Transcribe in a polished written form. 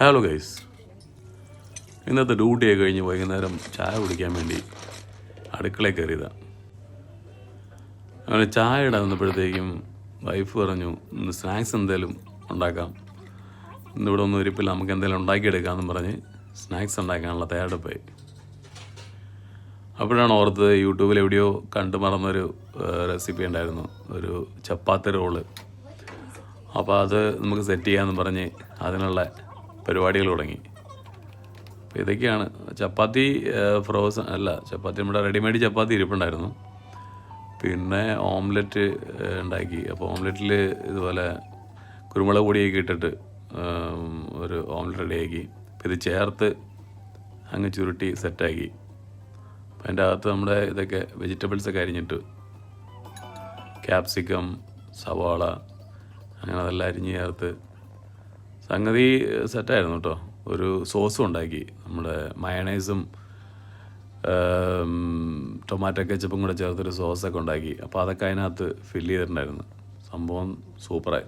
Hello guys, ഇന്നത്തെ ഡ്യൂട്ടിയൊക്കെ കഴിഞ്ഞ് വൈകുന്നേരം ചായ കുടിക്കാൻ വേണ്ടി അടുക്കളയിൽ കയറിയതാണ്. അങ്ങനെ ചായ ഇടാൻ വന്നപ്പോഴത്തേക്കും വൈഫ് പറഞ്ഞു, ഇന്ന് സ്നാക്സ് എന്തെങ്കിലും ഉണ്ടാക്കാം, ഇന്നിവിടെ ഒന്നും ഇരിപ്പില്ല, നമുക്ക് എന്തെങ്കിലും ഉണ്ടാക്കിയെടുക്കാമെന്ന് പറഞ്ഞ് സ്നാക്സ് ഉണ്ടാക്കാനുള്ള തയ്യാറെടുപ്പായി. അപ്പോഴാണ് ഓർത്തത് യൂട്യൂബിൽ എവിടെയോ കണ്ടു മറന്നൊരു റെസിപ്പി ഉണ്ടായിരുന്നു, ഒരു ചപ്പാത്തി റോള്. അപ്പോൾ അത് നമുക്ക് സെറ്റ് ചെയ്യാമെന്ന് പറഞ്ഞ് അതിനുള്ള പരിപാടികൾ തുടങ്ങി. അപ്പോൾ ഇതൊക്കെയാണ്. ചപ്പാത്തി ഫ്രോസൺ അല്ല, ചപ്പാത്തി നമ്മുടെ റെഡിമെയ്ഡ് ചപ്പാത്തി ഇരിപ്പുണ്ടായിരുന്നു. പിന്നെ ഓംലെറ്റ് ഉണ്ടാക്കി. അപ്പോൾ ഓംലെറ്റിൽ ഇതുപോലെ കുരുമുളക് പൊടിയൊക്കെ ഇട്ടിട്ട് ഒരു ഓംലെറ്റ് റെഡിയാക്കി. അപ്പോൾ ഇത് ചേർത്ത് അങ്ങ് ചുരുട്ടി സെറ്റാക്കി. അപ്പോൾ അതിൻ്റെ അകത്ത് നമ്മുടെ ഇതൊക്കെ വെജിറ്റബിൾസൊക്കെ അരിഞ്ഞിട്ട് ക്യാപ്സിക്കം, സവാള, അങ്ങനെ അതെല്ലാം അരിഞ്ഞ് ചേർത്ത് സംഗതി സെറ്റായിരുന്നു കേട്ടോ. ഒരു സോസും ഉണ്ടാക്കി, നമ്മുടെ മയണൈസും ടൊമാറ്റോ കെച്ചപ്പും കൂടെ ചേർത്തൊരു സോസൊക്കെ ഉണ്ടാക്കി. അപ്പോൾ അതൊക്കെ അതിനകത്ത് ഫില്ല് ചെയ്തിട്ടുണ്ടായിരുന്നു. സംഭവം സൂപ്പറായി.